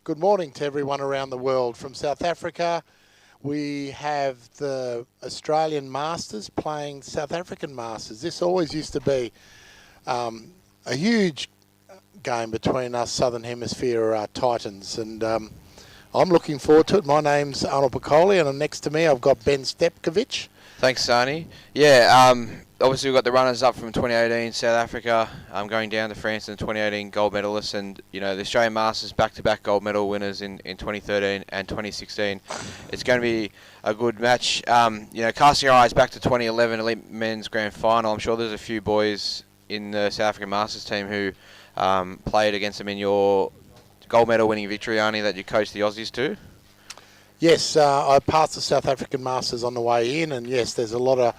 Good morning to everyone around the world. From South Africa, we have the Australian Masters playing South African Masters. This always used to be a huge game between us Southern Hemisphere Titans, and I'm looking forward to it. My name's Arnold Piccoli, and next to me I've got Ben Stepkovich. Thanks, Sani. Yeah, obviously we've got the runners-up from 2018, South Africa, going down to France in 2018, gold medalists, and the Australian Masters back-to-back gold medal winners in 2013 and 2016. It's going to be a good match. Casting our eyes back to 2011 Elite Men's Grand Final, I'm sure there's a few boys in the South African Masters team who played against them in your gold medal winning victory, Arnie, that you coached the Aussies to. Yes, I passed the South African Masters on the way in, and yes, there's a lot of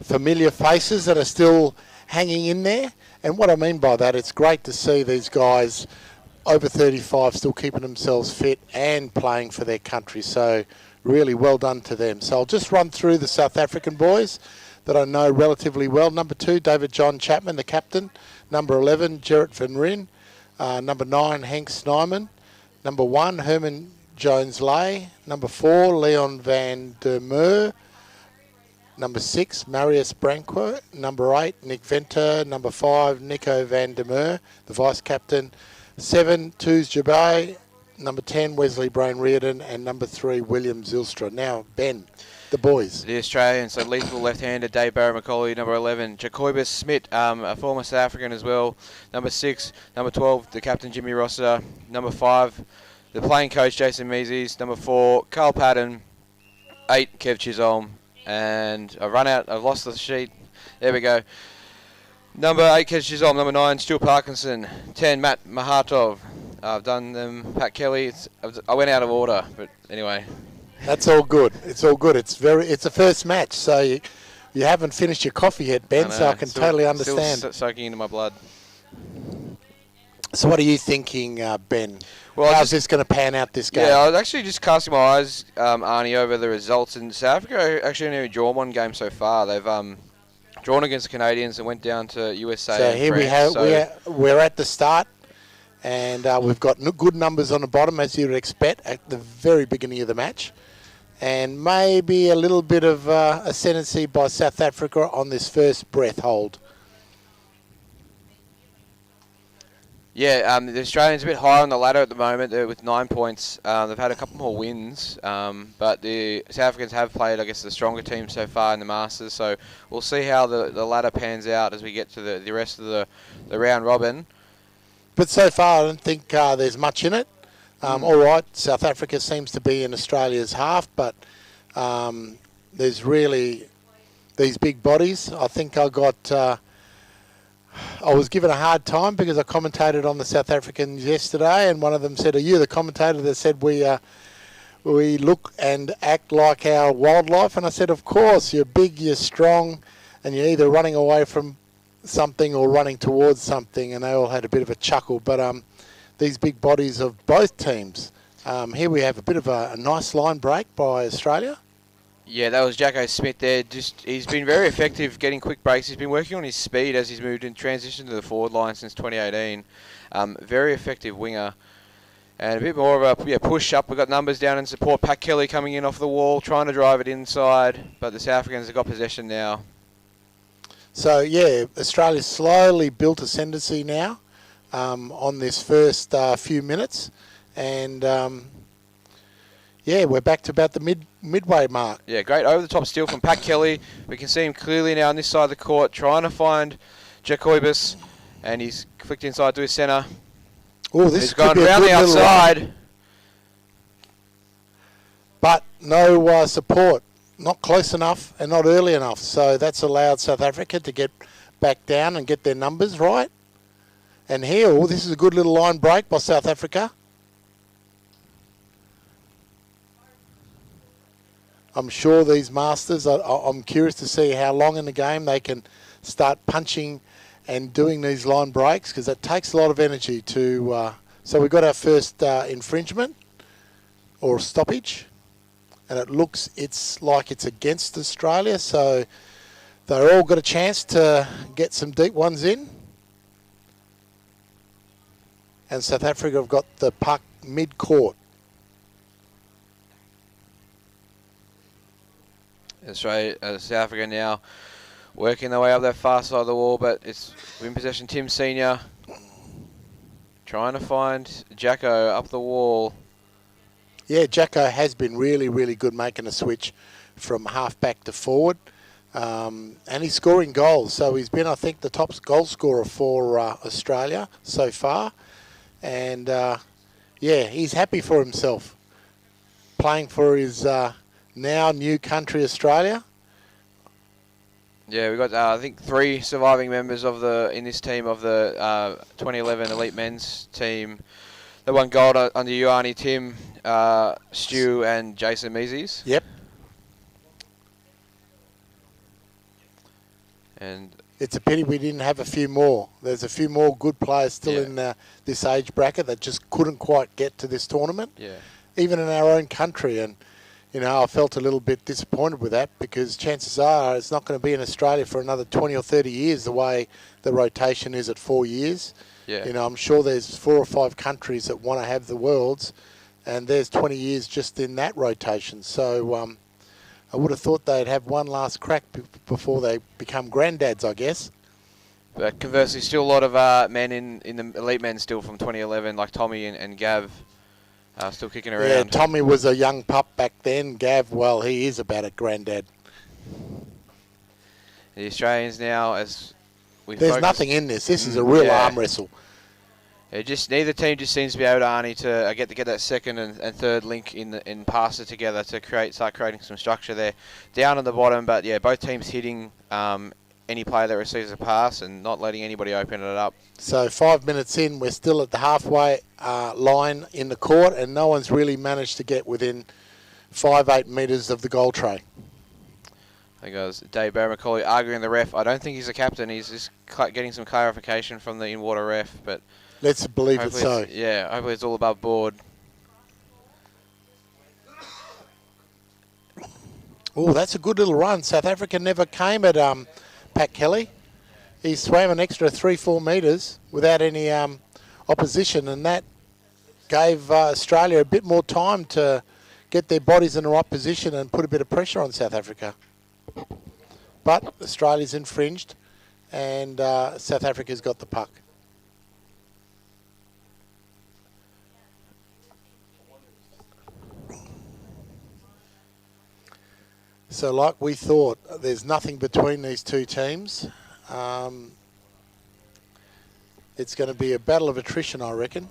familiar faces that are still hanging in there. And what I mean by that, it's great to see these guys over 35 still keeping themselves fit and playing for their country. So really well done to them. So I'll just run through the South African boys that I know relatively well. Number 2, David John Chapman, the captain. Number 11, Gerrit van Ryn. Number 9, Henk Snyman. Number 1, Herman Jones-Lay. Number 4, Leon van der Merwe. Number 6, Marius Branco. Number 8, Nick Venter. Number 5, Nico van der Merwe, the vice-captain. 7, Toos Jabay. Number 10, Wesley Brain-Reardon. And number 3, William Zylstra. Now, Ben, the boys. The Australians, so lethal left-hander, Dave Barrow-McCauley. Number 11, Jacobus Smith, a former South African as well. Number 6, number 12, the captain, Jimmy Rossiter. Number 5, the playing coach, Jason Meeses. Number 4, Carl Patton. 8, Kev Chisholm. And I've lost the sheet. There we go. Number 8, Kev Chisholm. Number 9, Stuart Parkinson. 10, Matt Mahatov. I've done them. Pat Kelly. I went out of order, but anyway. That's all good. It's all good. It's a first match, so you haven't finished your coffee yet, Ben, so I can totally understand. Still soaking into my blood. So what are you thinking, Ben? Well, how's this going to pan out this game? Yeah, I was actually just casting my eyes, Arnie, over the results. In South Africa actually only drawn one game so far. They've drawn against the Canadians and went down to USA. So and here France, we're at the start, and we've got good numbers on the bottom, as you'd expect, at the very beginning of the match. And maybe a little bit of ascendancy by South Africa on this first breath hold. Yeah, the Australians a bit higher on the ladder at the moment. They're with 9 points. They've had a couple more wins, but the South Africans have played, I guess, the stronger team so far in the Masters. So we'll see how the ladder pans out as we get to the rest of the round robin. But so far, I don't think there's much in it. All right, South Africa seems to be in Australia's half, but there's really these big bodies. I think I was given a hard time because I commentated on the South Africans yesterday, and one of them said, "Are you the commentator that said we look and act like our wildlife?" And I said, "Of course, you're big, you're strong, and you're either running away from something or running towards something." And they all had a bit of a chuckle. But these big bodies of both teams. Here we have a bit of a nice line break by Australia. Yeah, that was Jacko Smith there. He's been very effective getting quick breaks. He's been working on his speed as he's moved in transition to the forward line since 2018. Very effective winger. And a bit more of a push up. We've got numbers down in support. Pat Kelly coming in off the wall, trying to drive it inside. But the South Africans have got possession now. So, yeah, Australia's slowly built ascendancy now on this first few minutes. And we're back to about the midway mark. Yeah, great over-the-top steal from Pat Kelly. We can see him clearly now on this side of the court, trying to find Jacobus, and he's flicked inside to his centre. Oh, this he's gone around the outside. But no support. Not close enough and not early enough. So that's allowed South Africa to get back down and get their numbers right. And here, this is a good little line break by South Africa. I'm sure these Masters, I'm curious to see how long in the game they can start punching and doing these line breaks, because it takes a lot of energy to... So we've got our first infringement or stoppage, and it's like it's against Australia, so they're all got a chance to get some deep ones in. And South Africa have got the puck mid-court. Australia, South Africa now working their way up that far side of the wall, but it's in possession. Tim Senior trying to find Jacko up the wall. Yeah, Jacko has been really, really good making a switch from half-back to forward. And he's scoring goals. So he's been, I think, the top goal scorer for Australia so far. And, yeah, he's happy for himself. Playing for his now new country, Australia. Yeah, we've got, I think, 3 surviving members in this team of the 2011 Elite Men's team. They won gold under Ioane, Tim, Stu and Jason Meeses. Yep. And it's a pity we didn't have a few more. There's a few more good players still in this age bracket that just couldn't quite get to this tournament. Yeah. Even in our own country. And, you know, I felt a little bit disappointed with that because chances are it's not going to be in Australia for another 20 or 30 years the way the rotation is at 4 years. Yeah. You know, I'm sure there's 4 or 5 countries that want to have the Worlds, and there's 20 years just in that rotation. So I would have thought they'd have one last crack before they become granddads, I guess. But conversely, still a lot of men in the elite men still from 2011, like Tommy and Gav, still kicking around. Yeah, Tommy was a young pup back then. Gav, well, he is about a granddad. The Australians now, as we There's nothing in this. This is a real arm wrestle. Yeah, just neither team just seems to be able to, Arnie, to get that second and third link in pass it together to start creating some structure there. Down on the bottom, but yeah, both teams hitting any player that receives a pass and not letting anybody open it up. So 5 minutes in, we're still at the halfway line in the court, and no one's really managed to get within 5-8 metres of the goal tray. I think it was Dave Barry-McCauley arguing the ref. I don't think he's a captain. He's just getting some clarification from the in-water ref, but let's believe it so. Yeah, hopefully it's all above board. Oh, that's a good little run. South Africa never came at Pat Kelly. He swam an extra 3-4 metres without any opposition, and that gave Australia a bit more time to get their bodies in the right position and put a bit of pressure on South Africa. But Australia's infringed, and South Africa's got the puck. So like we thought, there's nothing between these two teams. It's going to be a battle of attrition, I reckon.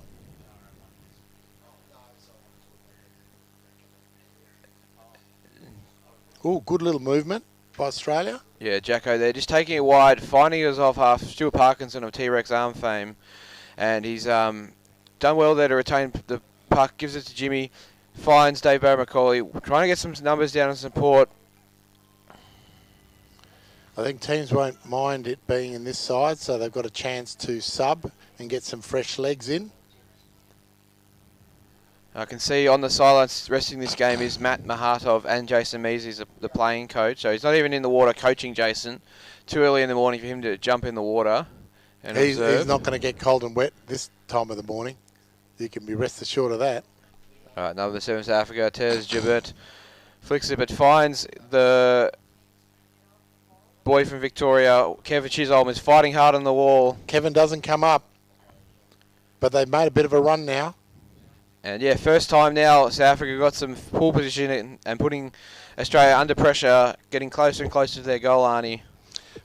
Oh, good little movement by Australia. Yeah, Jacko there, just taking it wide, finding us off half. Stuart Parkinson of T-Rex arm fame. And he's done well there to retain the puck, gives it to Jimmy, finds Dave Barry-McCauley, trying to get some numbers down and support. I think teams won't mind it being in this side, so they've got a chance to sub and get some fresh legs in. I can see on the sidelines resting this game is Matt Mahatov and Jason Meeses, the playing coach. So he's not even in the water coaching Jason. Too early in the morning for him to jump in the water and He's observe. not going to get cold and wet this time of the morning. You can be rest assured of that. All right, number 7 South Africa, Tez Gibert flicks it but finds the boy from Victoria. Kevin Chisholm is fighting hard on the wall. Kevin doesn't come up, but they've made a bit of a run now. And yeah, first time now South Africa got some pool position and putting Australia under pressure, getting closer and closer to their goal, Arnie.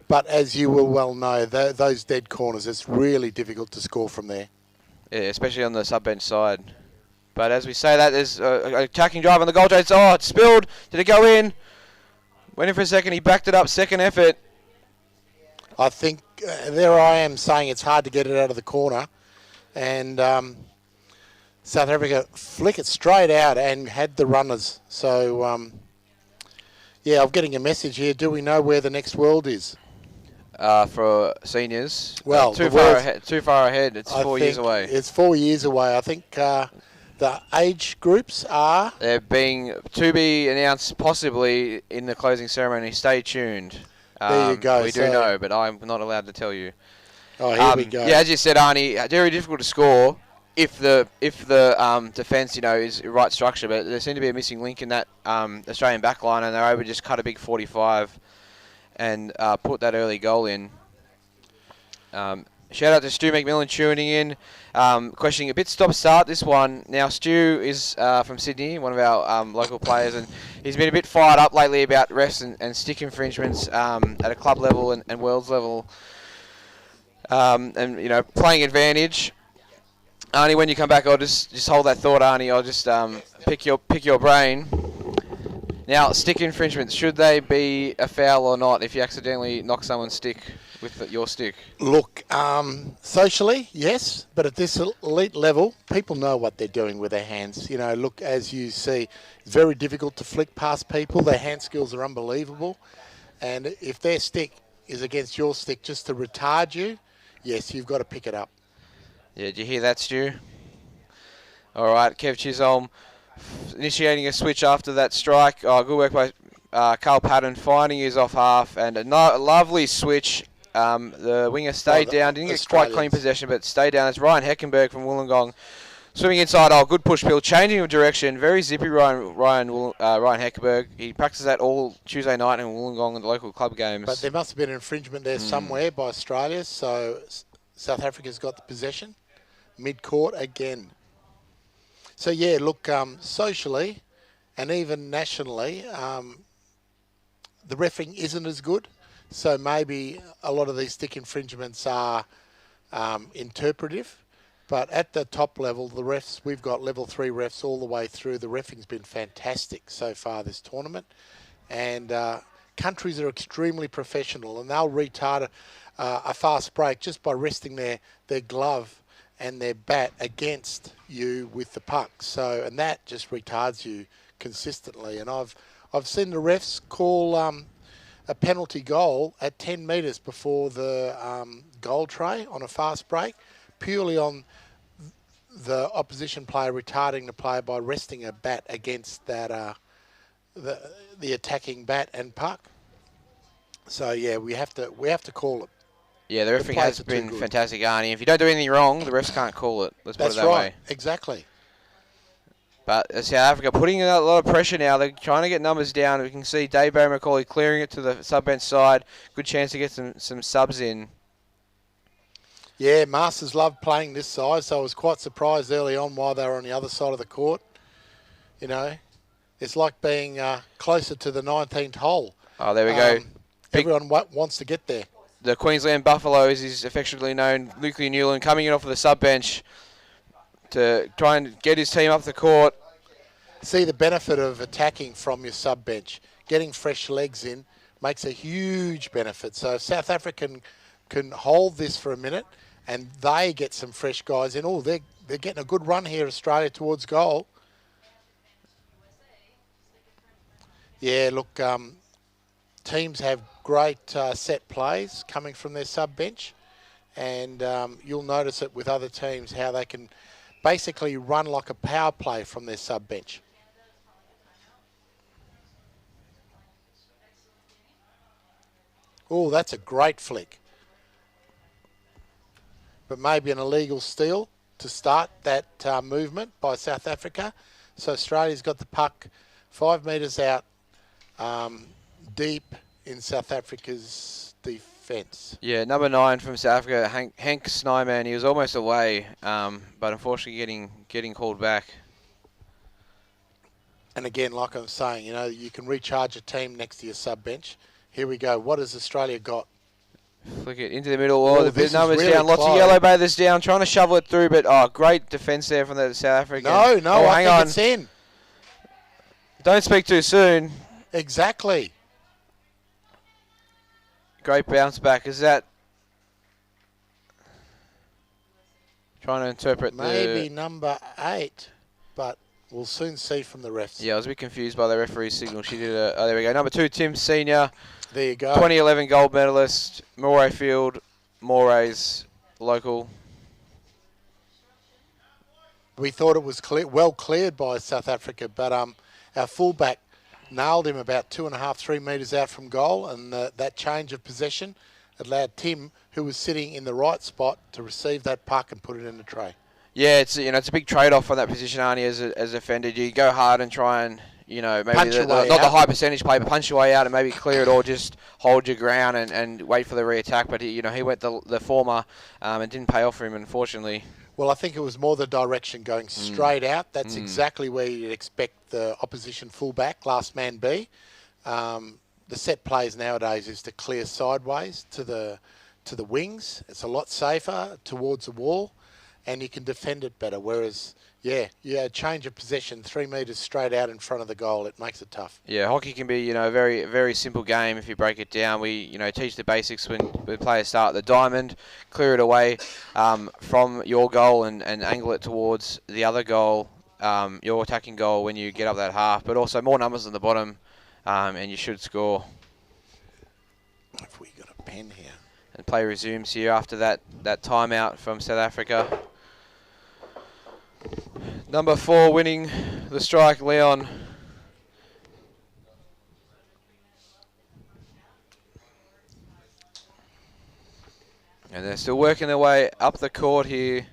But as you will well know, those dead corners, it's really difficult to score from there. Yeah, especially on the sub-bench side. But as we say that, there's an attacking drive on the goal chase. Oh, it spilled. Did it go in? Went in for a second. He backed it up. Second effort. I think there I am saying it's hard to get it out of the corner. And South Africa flick it straight out and had the runners. So, yeah, I'm getting a message here. Do we know where the next world is? For seniors. Well, too far ahead. It's 4 years away. It's 4 years away. I think the age groups are... They're to be announced possibly in the closing ceremony. Stay tuned. There you go. We do know, but I'm not allowed to tell you. Oh, here we go. Yeah, as you said, Arnie, very difficult to score. if the defence, is right structure, but there seemed to be a missing link in that Australian back line, and they're able to just cut a big 45 and put that early goal in. Shout out to Stu McMillan tuning in, questioning a bit stop-start this one. Now, Stu is from Sydney, one of our local players, and he's been a bit fired up lately about refs and stick infringements at a club level and world's level, and playing advantage. Arnie, when you come back, I'll just hold that thought, Arnie. I'll just pick your brain. Now, stick infringements, should they be a foul or not if you accidentally knock someone's stick with your stick? Look, socially, yes, but at this elite level, people know what they're doing with their hands. Look, as you see, it's very difficult to flick past people. Their hand skills are unbelievable. And if their stick is against your stick just to retard you, yes, you've got to pick it up. Yeah, did you hear that, Stu? All right, Kev Chisholm initiating a switch after that strike. Oh, good work by Carl Patton, finding his off half, and a lovely switch. The winger stayed down, didn't get quite clean possession, but stayed down. It's Ryan Heckenberg from Wollongong. Swimming inside, good push, Bill, changing of direction. Very zippy Ryan Heckenberg. He practices that all Tuesday night in Wollongong at the local club games. But there must have been an infringement there somewhere by Australia, so South Africa's got the possession. Mid-court again. So, yeah, look, socially and even nationally, the reffing isn't as good. So maybe a lot of these stick infringements are interpretive. But at the top level, the refs, we've got level 3 refs all the way through. The reffing's been fantastic so far this tournament. And countries are extremely professional, and they'll retard a fast break just by resting their glove and their bat against you with the puck. So, and that just retards you consistently. And I've seen the refs call a penalty goal at 10 metres before the goal tray on a fast break, purely on the opposition player retarding the player by resting a bat against that the attacking bat and puck. So yeah, we have to call it. Yeah, the referee has been fantastic, Arnie. If you don't do anything wrong, the refs can't call it. Let's put it that way. That's right, exactly. But South Africa putting a lot of pressure now. They're trying to get numbers down. We can see Dave Barry-McCauley clearing it to the sub-bench side. Good chance to get some subs in. Yeah, Masters love playing this side, so I was quite surprised early on while they were on the other side of the court. It's like being closer to the 19th hole. Oh, there we go. Everyone wants to get there. The Queensland Buffalo, as he's affectionately known, Luke Newland, coming in off of the sub-bench to try and get his team up the court. See the benefit of attacking from your sub-bench. Getting fresh legs in makes a huge benefit. So if South Africa can hold this for a minute and they get some fresh guys in, they're getting a good run here, Australia, towards goal. Yeah, look, teams have great set plays coming from their sub-bench, and you'll notice it with other teams how they can basically run like a power play from their sub-bench. Oh, that's a great flick. But maybe an illegal steal to start that movement by South Africa. So Australia's got the puck 5 metres out deep in South Africa's defence. Yeah, number 9 from South Africa, Hank Snyman. He was almost away, but unfortunately getting called back. And again, like I'm saying, you can recharge a team next to your sub-bench. Here we go. What has Australia got? Flick it into the middle. Oh, the numbers really down. Lots of yellow bathers down, trying to shovel it through, but great defence there from the South African. No, I think it's in. Don't speak too soon. Exactly. Great bounce back. Is that trying to interpret maybe number 8, but we'll soon see from the refs. Yeah, I was a bit confused by the referee's signal. She did a. Oh, there we go. Number 2, Tim Senior. There you go. 2011 gold medalist, Moray Field, Moray's local. We thought it was well cleared by South Africa, but our fullback nailed him about 2.5, 3 metres out from goal, and that change of possession allowed Tim, who was sitting in the right spot, to receive that puck and put it in the tray. Yeah, it's it's a big trade-off on that position, Arnie, as a defender. Do you go hard and try and maybe Punch your way not the out. high percentage play, but punch your way out and maybe clear it, or just hold your ground and wait for the re-attack. But he went the former, and didn't pay off for him, unfortunately. Well, I think it was more the direction going straight out. That's exactly where you'd expect the opposition fullback, last man be. The set plays nowadays is to clear sideways to the wings. It's a lot safer towards the wall, and you can defend it better. Whereas, change of possession 3 metres straight out in front of the goal. It makes it tough. Yeah, hockey can be a very very simple game if you break it down. We teach the basics when players start the diamond, clear it away from your goal and angle it towards the other goal, your attacking goal when you get up that half. But also more numbers on the bottom, and you should score. If we got a pen here. And play resumes here after that timeout from South Africa. Number 4 winning the strike, Leon. And they're still working their way up the court here.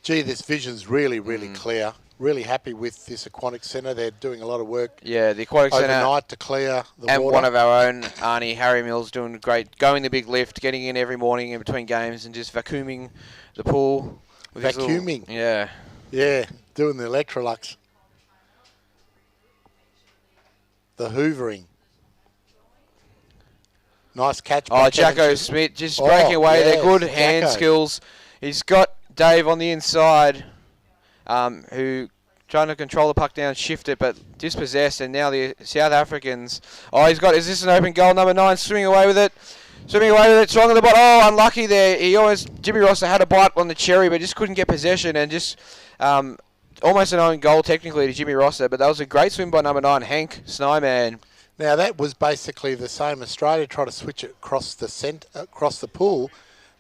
Gee, this vision's really, really clear. Really happy with this aquatic centre. They're doing a lot of work. Yeah, the aquatic centre overnight to clear the and water. one of our own, Arnie, Harry Mills, doing great, going the big lift, getting in every morning in between games and just vacuuming the pool. Vacuuming? Yeah. Yeah, doing the Electrolux. The hoovering. Nice catch. Oh, Jacko Smith just breaking away. Yes, They're good hand skills. He's got Dave on the inside, who trying to control the puck down, shift it, but dispossessed. And now the South Africans. Oh, is this an open goal? Number 9 swimming away with it. Strong on the bot. Oh, unlucky there. Jimmy Rosser had a bite on the cherry, but just couldn't get possession and just almost an own goal technically to Jimmy Rosser. But that was a great swim by number 9, Hank Snyman. Now that was basically the same. Australia tried to switch it across the pool,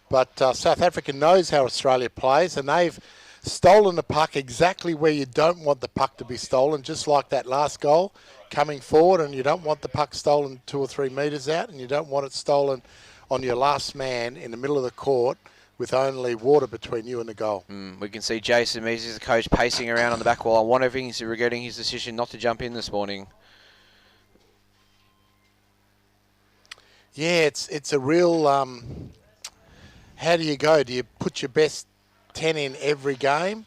but South Africa knows how Australia plays, and they've stolen the puck exactly where you don't want the puck to be stolen, just like that last goal, coming forward, and you don't want the puck stolen 2 or 3 metres out, and you don't want it stolen on your last man in the middle of the court with only water between you and the goal. We can see Jason Mees, the coach, pacing around on the back wall. I'm wondering if he's regretting his decision not to jump in this morning. Yeah, it's a real, how do you go? Do you put your best 10 in every game?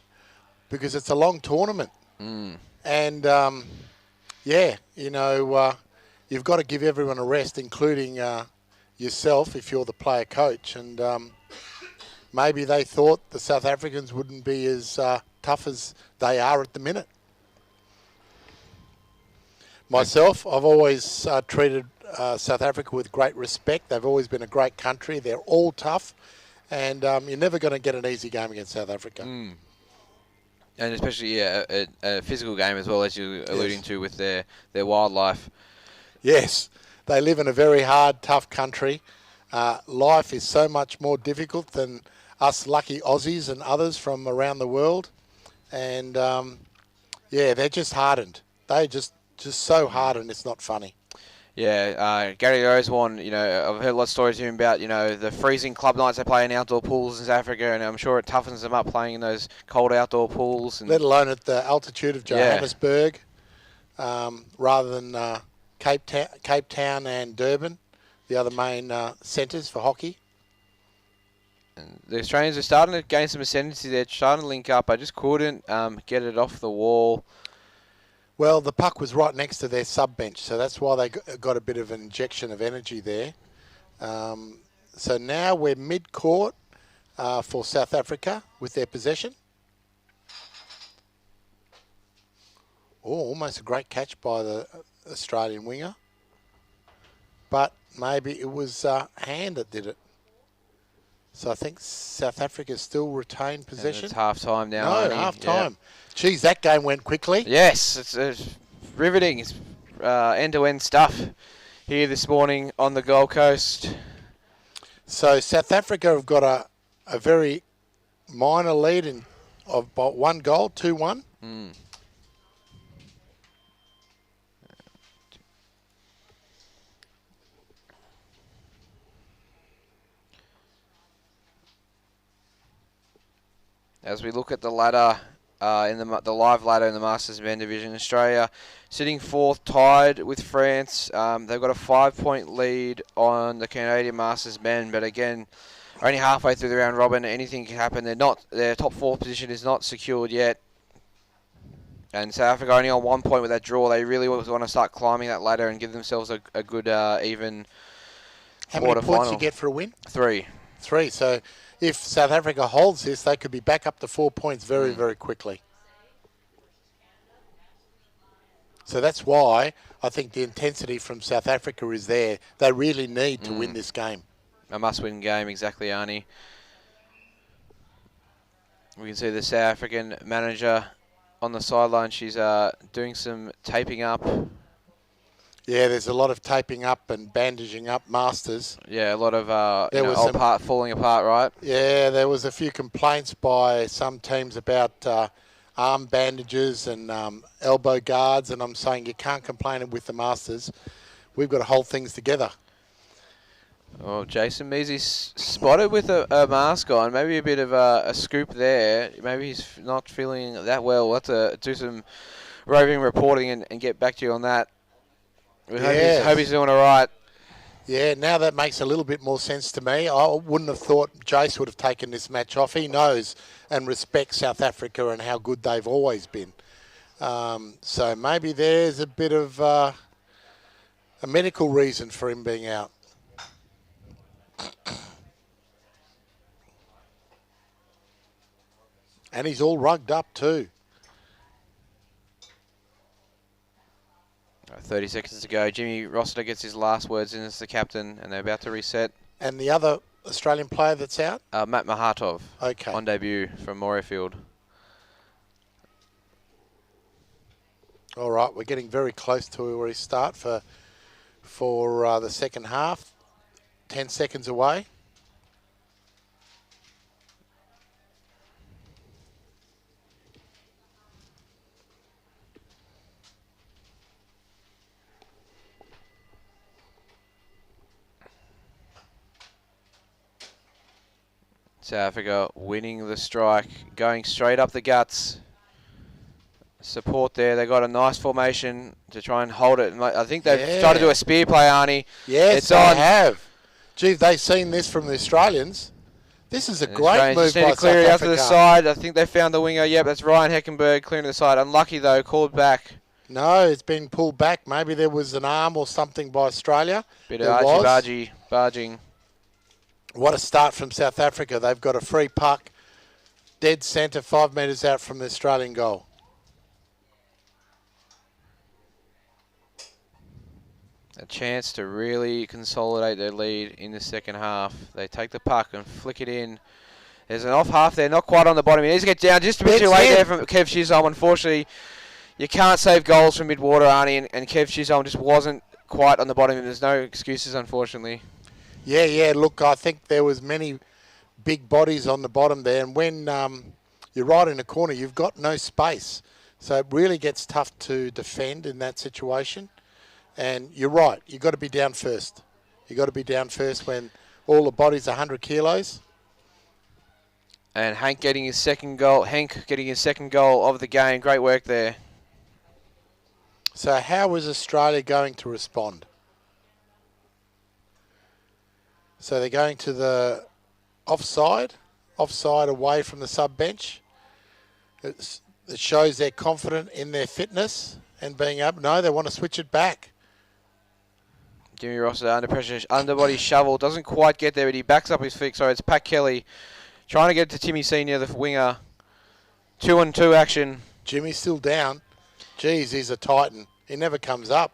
Because it's a long tournament. And, you've got to give everyone a rest, including yourself if you're the player coach. And maybe they thought the South Africans wouldn't be as tough as they are at the minute. Myself, I've always treated South Africa with great respect. They've always been a great country. They're all tough, and you're never going to get an easy game against South Africa. And especially, a physical game as well, as you're alluding to with their wildlife. Yes, they live in a very hard, tough country. Life is so much more difficult than us lucky Aussies and others from around the world. And, they're just hardened. They're just so hardened, it's not funny. Yeah, Gary Osborne, I've heard a lot of stories from him about, the freezing club nights they play in outdoor pools in South Africa, and I'm sure it toughens them up playing in those cold outdoor pools. And let alone at the altitude of Johannesburg, rather than Cape Town and Durban, the other main centres for hockey. And the Australians are starting to gain some ascendancy. They're trying to link up. I just couldn't get it off the wall. Well, the puck was right next to their sub-bench, so that's why they got a bit of an injection of energy there. So now we're mid-court for South Africa with their possession. Oh, almost a great catch by the Australian winger. But maybe it was hand that did it. So I think South Africa still retained possession. It's half-time now. No, half-time. Yeah. Geez, that game went quickly. Yes, it's riveting. It's end-to-end stuff here this morning on the Gold Coast. So South Africa have got a very minor lead of about 1 goal, 2-1. As we look at the ladder, in the live ladder in the Masters Men division, Australia sitting 4th, tied with France. They've got a 5-point lead on the Canadian Masters Men, but again, only halfway through the round robin, anything can happen. Their top 4 position is not secured yet. And South Africa only on 1 point with that draw. They really want to start climbing that ladder and give themselves a good even How many points quarter-final. you get for a win? 3. 3. So if South Africa holds this, they could be back up to 4 points very, very quickly. So that's why I think the intensity from South Africa is there. They really need to win this game. A must-win game, exactly, Arnie. We can see the South African manager on the sideline. She's doing some taping up. Yeah, there's a lot of taping up and bandaging up Masters. Yeah, a lot of falling apart, right? Yeah, there was a few complaints by some teams about arm bandages and elbow guards, and I'm saying you can't complain with the Masters. We've got to hold things together. Oh, Jason Measy's spotted with a mask on. Maybe a bit of a scoop there. Maybe he's not feeling that well. We'll have to do some roving reporting and get back to you on that. We hope he's doing all right. Yeah, now that makes a little bit more sense to me. I wouldn't have thought Jace would have taken this match off. He knows and respects South Africa and how good they've always been. So maybe there's a bit of a medical reason for him being out. And he's all rugged up too. 30 seconds to go. Jimmy Rossiter gets his last words in as the captain, and they're about to reset. And the other Australian player that's out? Matt Mahatov. Okay. On debut from Morayfield. All right, we're getting very close to a restart for the second half. 10 seconds away. South Africa winning the strike, going straight up the guts. Support there. They got a nice formation to try and hold it. I think they've tried to do a spear play, Arnie. Yes, they have. Gee, they've seen this from the Australians. This is a great move by South Africa. Out to the side. I think they found the winger. Yep, that's Ryan Heckenberg clearing to the side. Unlucky though, called back. No, it's been pulled back. Maybe there was an arm or something by Australia. Bit of argy-barging. What a start from South Africa. They've got a free puck, dead centre, 5 metres out from the Australian goal. A chance to really consolidate their lead in the second half. They take the puck and flick it in. There's an off half there, not quite on the bottom. He needs to get down just a bit too late there from Kev Chisholm. Unfortunately, you can't save goals from mid-water, Arnie, and Kev Chisholm just wasn't quite on the bottom. There's no excuses, unfortunately. Yeah, look, I think there was many big bodies on the bottom there, and when you're right in the corner, you've got no space. So it really gets tough to defend in that situation. And you're right, you've got to be down first. You've got to be down first when all the bodies are 100 kilos. And Hank getting his second goal of the game. Great work there. So how is Australia going to respond? So they're going to the offside away from the sub-bench. It shows they're confident in their fitness and being able. No, they want to switch it back. Jimmy Rossiter under pressure, underbody shovel, doesn't quite get there, but he backs up his feet. Sorry, it's Pat Kelly trying to get to Timmy Senior, the winger. 2-on-2 action. Jimmy's still down. Geez, he's a titan. He never comes up.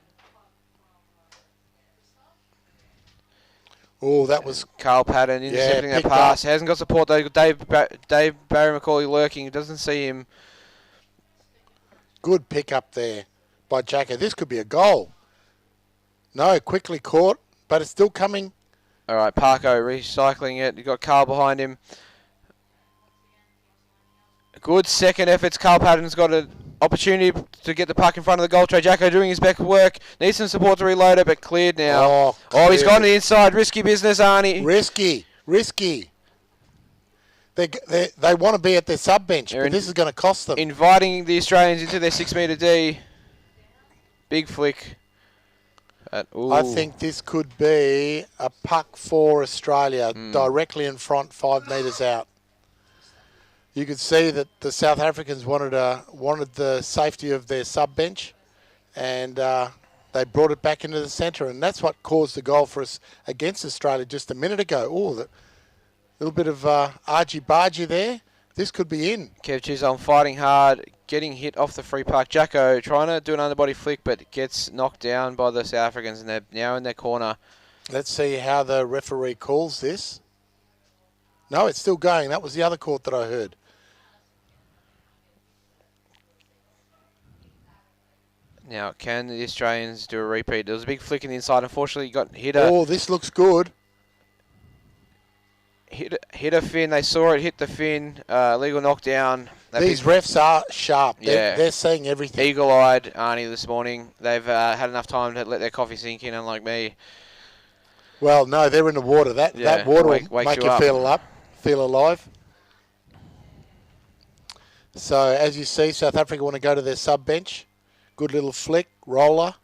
Oh, that was Carl Patton intercepting that pass. Hasn't got support though. Dave Barry McCauley lurking. Doesn't see him. Good pick up there by Jacko. This could be a goal. No, quickly caught, but it's still coming. All right, Parko recycling it. You've got Carl behind him. Good second efforts. Carl Patton's got an opportunity to get the puck in front of the goal tray. Jacko doing his best work. Needs some support to reload it, but cleared now. Oh, he's gone to the inside. Risky business, Arnie. Risky. They want to be at their sub bench, but this is going to cost them. Inviting the Australians into their 6 metre D. Big flick. I think this could be a puck for Australia, directly in front, 5 metres out. You could see that the South Africans wanted the safety of their sub bench, and they brought it back into the centre, and that's what caused the goal for us against Australia just a minute ago. Oh, the little bit of argy-bargy there. This could be in. Kev Chisholm fighting hard, getting hit off the free puck. Jacko trying to do an underbody flick, but gets knocked down by the South Africans, and they're now in their corner. Let's see how the referee calls this. No, it's still going. That was the other court that I heard. Now, can the Australians do a repeat? There was a big flick in the inside. Unfortunately, got hit. Oh, this looks good. Hit a fin. They saw it hit the fin. Legal knockdown. These refs are sharp. Yeah. They're seeing everything. Eagle-eyed, Arnie, this morning. They've had enough time to let their coffee sink in, unlike me. Well, no, they're in the water. That water will make you feel alive. So, as you see, South Africa want to go to their sub-bench. Good little flick, roller.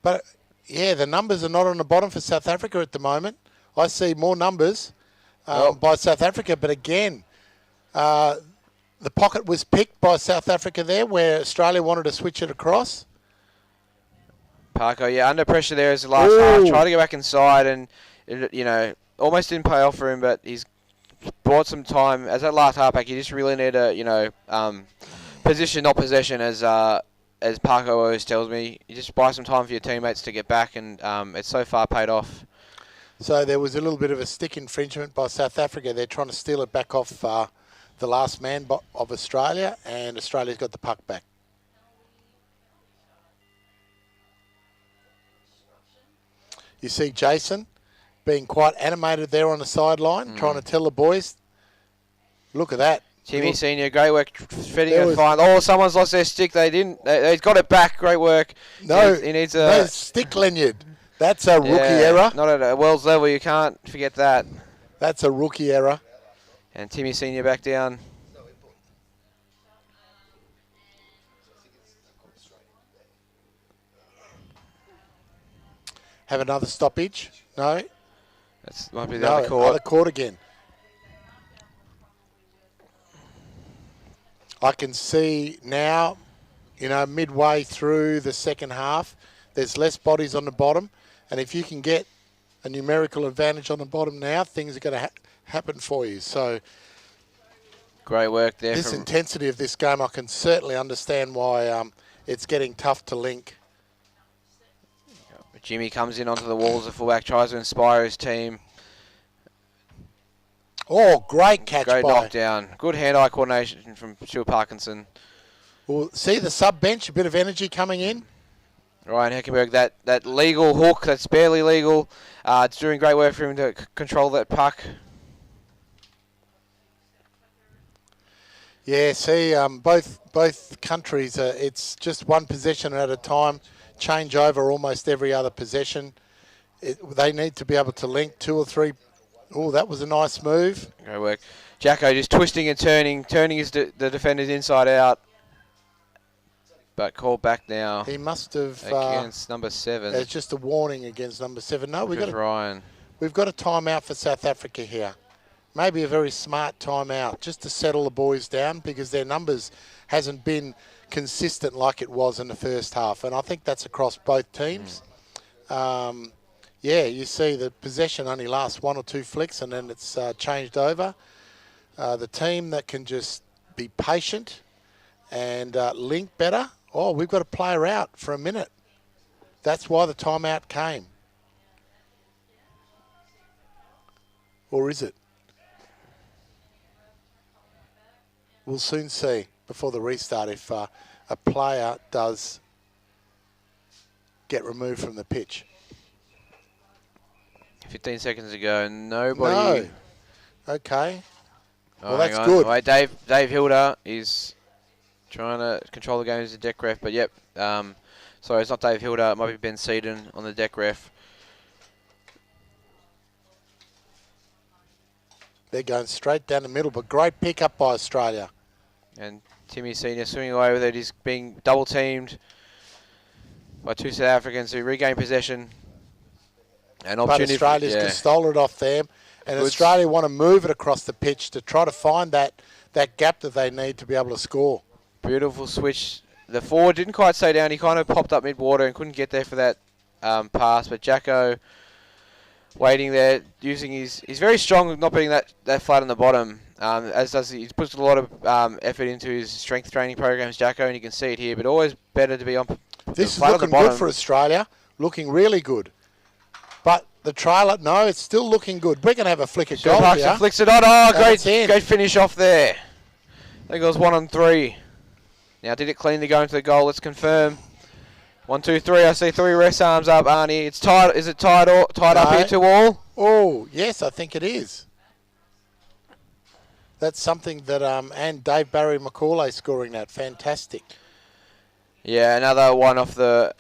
But, yeah, the numbers are not on the bottom for South Africa at the moment. I see more numbers by South Africa, but again, the pocket was picked by South Africa there where Australia wanted to switch it across. Parko, yeah, under pressure there as the last half. Tried to go back inside and, almost didn't pay off for him, but he's bought some time. As that last halfback, you just really need a, position, not possession, as Parko always tells me. You just buy some time for your teammates to get back, and it's so far paid off. So there was a little bit of a stick infringement by South Africa. They're trying to steal it back off the last man of Australia, and Australia's got the puck back. You see Jason being quite animated there on the sideline, trying to tell the boys, look at that. Jimmy Senior, great work feeding it fine. Oh, someone's lost their stick. They didn't. They've got it back. Great work. No, he needs a no stick lanyard. That's a rookie error. Not at a world's level. You can't forget that. That's a rookie error. And Timmy Senior back down. Have another stoppage? No. That might be the other court. Other court again. I can see now, midway through the second half, there's less bodies on the bottom. And if you can get a numerical advantage on the bottom now, things are going to happen for you. So great work there. This intensity of this game, I can certainly understand why it's getting tough to link. Jimmy comes in onto the walls of fullback, tries to inspire his team. Oh, great catch Great knockdown. Good hand-eye coordination from Stuart Parkinson. Well, see the sub-bench, a bit of energy coming in. Ryan Heckenberg, that legal hook, that's barely legal. It's doing great work for him to control that puck. Yeah, see, both countries, it's just one possession at a time, change over almost every other possession. They need to be able to link 2 or 3. Oh, that was a nice move. Great work. Jacko just twisting and turning the defenders inside out. But called back now. He must have against number 7. It's just a warning against number 7. No, we've got a timeout for South Africa here. Maybe a very smart timeout just to settle the boys down because their numbers hasn't been consistent like it was in the first half, and I think that's across both teams. Yeah, you see the possession only lasts 1 or 2 flicks and then it's changed over. The team that can just be patient and link better. Oh, we've got a player out for a minute. That's why the timeout came. Or is it? We'll soon see before the restart if a player does get removed from the pitch. 15 seconds ago, nobody. No. Okay. Oh, well, that's good. Wait, Dave Hilder is trying to control the game as a deck ref, but yep. Sorry, it's not Dave Hilder. It might be Ben Seaton on the deck ref. They're going straight down the middle, but great pick up by Australia. And Timmy Senior swimming away with it. He's being double teamed by 2 South Africans who regain possession. An But opportunity. Australia's just stole it off them. And Australia want to move it across the pitch to try to find that gap that they need to be able to score. Beautiful switch. The forward didn't quite stay down. He kind of popped up mid-water and couldn't get there for that pass. But Jacko waiting there, using he's very strong, not being that flat on the bottom. As does he puts a lot of effort into his strength training programs, Jacko, and you can see it here. But always better to be on. This is looking good for Australia. Looking really good. But the trailer, no, it's still looking good. We're going to have a flick at goal here. Flicks it on. Oh, great finish off there. I think it was 1 on 3. Now, did it cleanly go into the goal? Let's confirm. 1, 2, 3. I see 3 rest arms up, Arnie. It's tied. Is it tied up here to all? Oh, yes, I think it is. That's something that and Dave Barry McCauley scoring that. Fantastic. Yeah, another one off the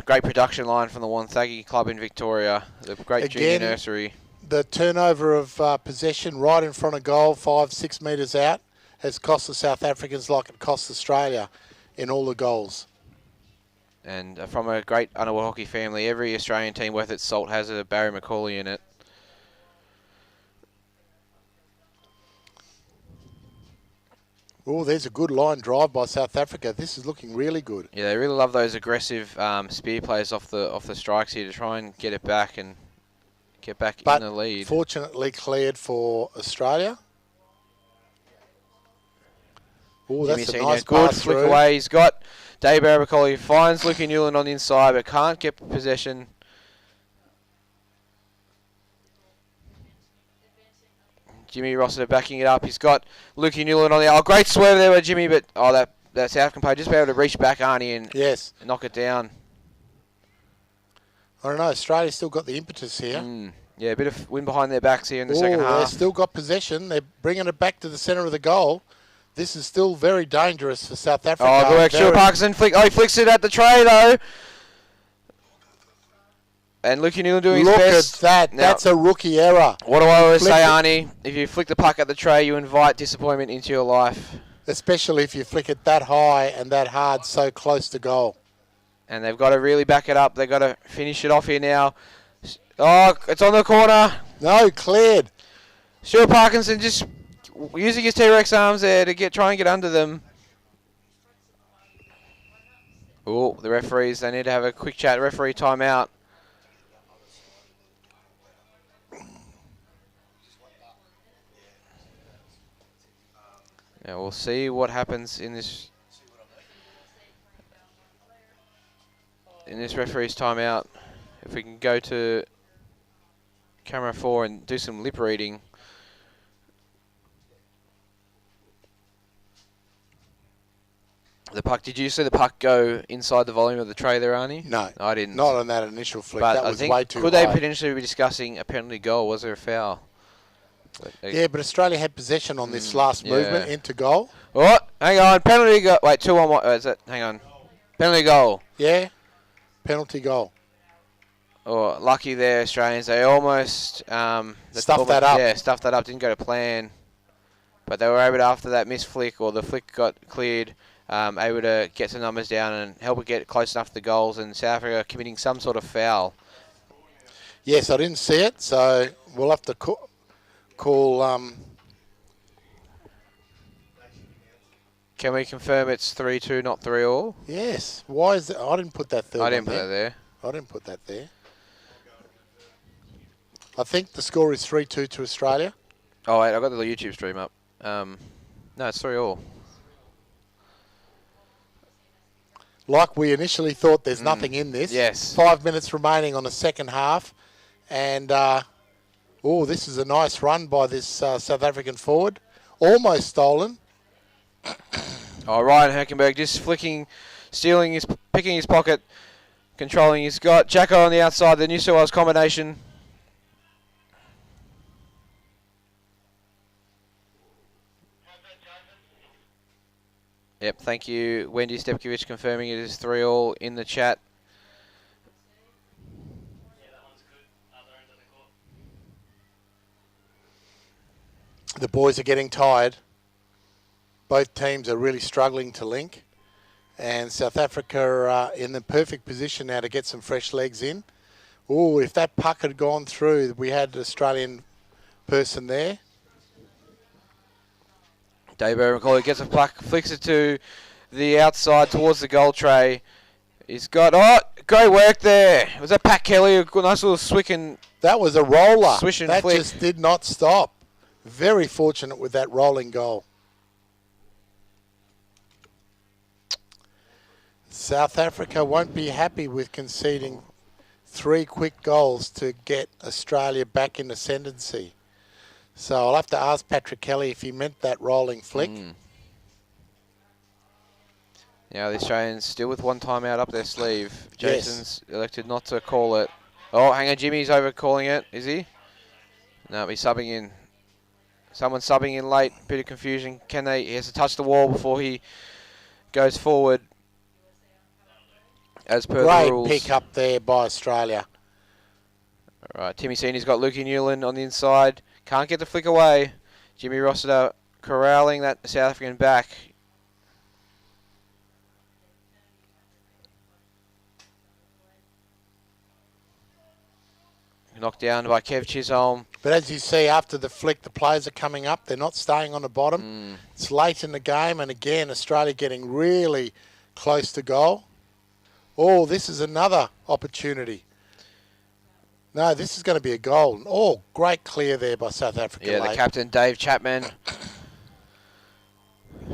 great production line from the Wonthaggi Club in Victoria, the great junior nursery. The turnover of possession right in front of goal, 5-6 metres out, has cost the South Africans like it cost Australia in all the goals. And from a great underwater hockey family, every Australian team worth its salt has a Barry McCauley in it. Oh, there's a good line drive by South Africa. This is looking really good. Yeah, they really love those aggressive spear plays off the strikes here to try and get it back and get back in the lead. Fortunately cleared for Australia. Oh, that's a nice good flick through. Away. He's got Dave Barabacoli, finds Luke Newland on the inside, but can't get possession. Jimmy Rossiter backing it up. He's got Lukey Newland on the... Oh, great swerve there by Jimmy, but... Oh, that South African player just be able to reach back, Arnie, and knock it down. I don't know. Australia's still got the impetus here. Yeah, a bit of wind behind their backs here in the second half. They've still got possession. They're bringing it back to the centre of the goal. This is still very dangerous for South Africa. Oh, good work. Stuart Parkinson. He flicks it at the tray, though. And Lukey Newland doing his best. Look at that. Now, that's a rookie error. What do I always say, Arnie? If you flick the puck at the tray, you invite disappointment into your life. Especially if you flick it that high and that hard so close to goal. And they've got to really back it up. They've got to finish it off here now. Oh, it's on the corner. No, cleared. Stuart Parkinson just using his T-Rex arms there to try and get under them. Oh, the referees, they need to have a quick chat. Referee timeout. Now we'll see what happens in this referee's timeout. If we can go to camera 4 and do some lip reading. The puck, did you see the puck go inside the volume of the tray there, Arnie? No, I didn't. Not on that initial flick. But that was way too high. Could they potentially be discussing a penalty goal? Was there a foul? Yeah, but Australia had possession on this last movement into goal. Oh, hang on. Penalty goal. Wait, 2-1. Is that? Hang on. Penalty goal. Yeah, penalty goal. Oh, lucky there, Australians. They almost stuffed that up. Yeah, stuffed that up. Didn't go to plan. But they were able to, after that missed flick, or the flick got cleared, able to get some numbers down and help it get close enough to the goals, and South Africa committing some sort of foul. Yes, I didn't see it, so we'll have to call Can we confirm it's 3-2, not 3-all? Yes. Why is that? I didn't put that third I didn't one put that there. I didn't put that there. I think the score is 3-2 to Australia. Oh, wait, I got the YouTube stream up. No, it's 3-all. Like we initially thought, there's nothing in this. Yes. 5 minutes remaining on the second half. And, this is a nice run by this South African forward. Almost stolen. Oh, Ryan Herkenberg just picking his pocket, controlling. He's got Jacko on the outside, the New South Wales combination. Yep, thank you, Wendy Stepkovich, confirming it is 3-all in the chat. The boys are getting tired. Both teams are really struggling to link. And South Africa are in the perfect position now to get some fresh legs in. Oh, if that puck had gone through, we had an Australian person there. Dave Macaulay gets a puck, flicks it to the outside towards the goal tray. He's got, great work there. Was that Pat Kelly? A nice little swicking. That was a roller. Swish and that flick. Just did not stop. Very fortunate with that rolling goal. South Africa won't be happy with conceding 3 quick goals to get Australia back in ascendancy. So I'll have to ask Patrick Kelly if he meant that rolling flick. Now the Australians still with one timeout up their sleeve. Yes. Jason's elected not to call it. Oh, hang on, Jimmy's over calling it, is he? No, he's subbing in. Someone's subbing in late, bit of confusion. He has to touch the wall before he goes forward. As per the rules. Great pick up there by Australia. All right, Timmy Senior's got Lukey Newland on the inside. Can't get the flick away. Jimmy Rossiter corralling that South African back. Knocked down by Kev Chisholm. But as you see, after the flick, the players are coming up. They're not staying on the bottom. It's late in the game, and again, Australia getting really close to goal. Oh, this is another opportunity. No, this is going to be a goal. Oh, great clear there by South Africa. Yeah, the captain, Dave Chapman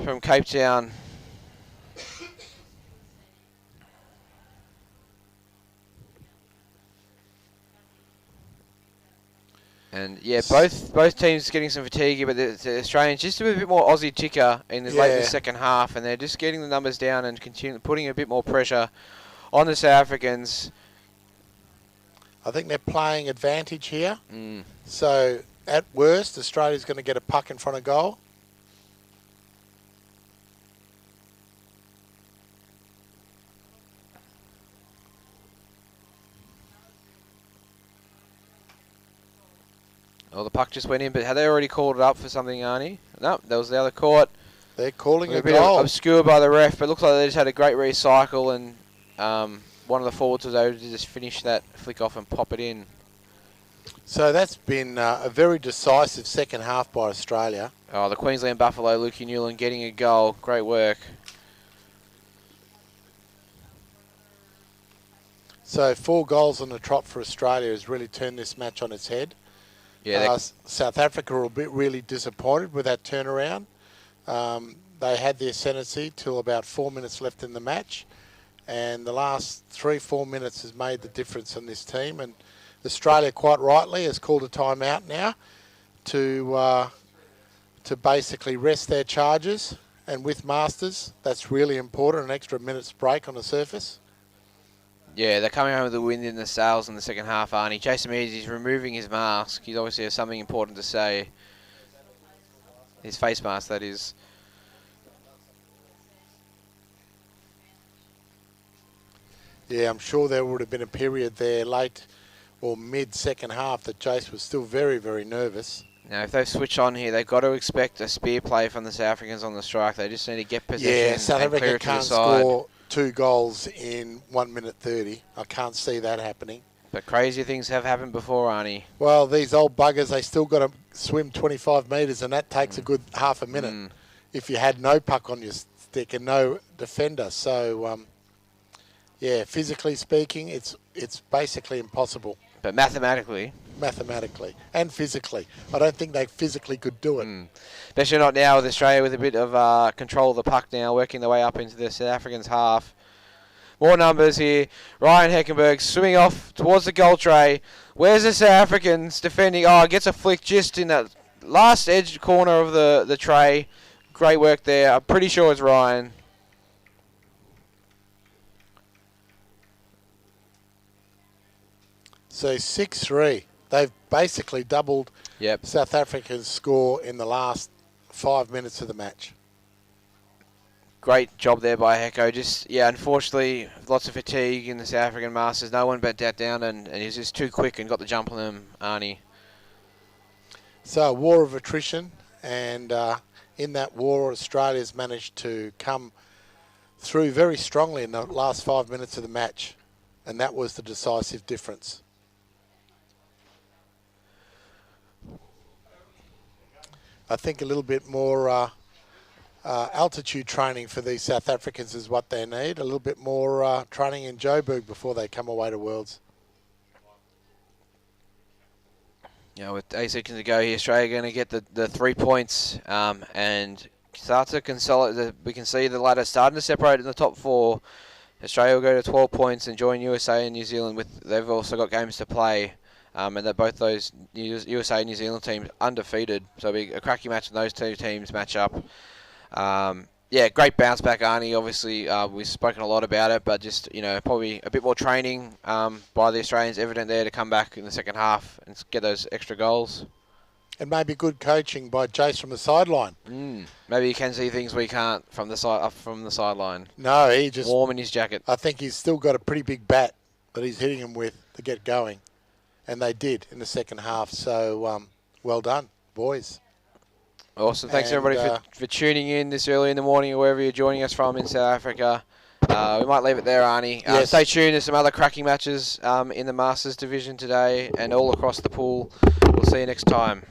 from Cape Town. And yeah, both teams getting some fatigue, but the Australians just a bit more Aussie ticker in the late in the second half, and they're just getting the numbers down and putting a bit more pressure on the South Africans. I think they're playing advantage here. So at worst, Australia's going to get a puck in front of goal. Well, the puck just went in, but had they already called it up for something, Arnie? No, that was the other court. They're calling a bit goal. Obscured by the ref, but it looks like they just had a great recycle, and one of the forwards was able to just finish that flick off and pop it in. So that's been a very decisive second half by Australia. Oh, the Queensland Buffalo, Lukey Newland getting a goal. Great work. So 4 goals on the trot for Australia has really turned this match on its head. Yeah, South Africa were really disappointed with that turnaround. They had the ascendancy till about 4 minutes left in the match, and the last 3-4 minutes has made the difference on this team. And Australia, quite rightly, has called a timeout now to basically rest their charges. And with Masters, that's really important, an extra minute's break on the surface. Yeah, they're coming home with the wind in the sails in the second half, Arnie. Jason Mears is removing his mask. He's obviously has something important to say. His face mask, that is. Yeah, I'm sure there would have been a period there late or mid-second half that Jace was still very, very nervous. Now, if they switch on here, they've got to expect a spear play from the South Africans on the strike. They just need to get possession. Yeah, South and clear Africa it to the can't side. score 2 goals in 1 minute 30. I can't see that happening. But crazier things have happened before, Arnie. Well, these old buggers, they still got to swim 25 metres, and that takes a good half a minute if you had no puck on your stick and no defender. So, yeah, physically speaking, it's basically impossible. But mathematically and physically. I don't think they physically could do it. Especially not now with Australia with a bit of control of the puck now, working their way up into the South Africans' half. More numbers here. Ryan Heckenberg swimming off towards the goal tray. Where's the South Africans defending? Oh, gets a flick just in that last edge corner of the tray. Great work there. I'm pretty sure it's Ryan. So 6-3. They've basically doubled South Africa's score in the last 5 minutes of the match. Great job there by Hecko. Just, yeah, unfortunately, lots of fatigue in the South African Masters. No one bent that down, and he was just too quick and got the jump on them, Arnie. So a war of attrition And in that war, Australia's managed to come through very strongly in the last 5 minutes of the match. And that was the decisive difference. I think a little bit more altitude training for these South Africans is what they need. A little bit more training in Joburg before they come away to Worlds. Yeah, with 8 seconds to go here, Australia going to get the 3 points and start to consolidate. We can see the ladder starting to separate in the top 4. Australia will go to 12 points and join USA and New Zealand. They've also got games to play, and that both those USA and New Zealand teams undefeated. So it'll be a cracking match when those two teams match up. Yeah, great bounce back, Arnie. Obviously, we've spoken a lot about it, but just, probably a bit more training by the Australians evident there to come back in the second half and get those extra goals. And maybe good coaching by Jace from the sideline. Maybe you can see things we can't from the side up from the sideline. No, he just warm in his jacket. I think he's still got a pretty big bat that he's hitting him with to get going, and they did in the second half. So well done, boys. Awesome. Thanks, everybody, for tuning in this early in the morning or wherever you're joining us from in South Africa. We might leave it there, Arnie. Yes. Stay tuned. There's some other cracking matches in the Masters division today and all across the pool. We'll see you next time.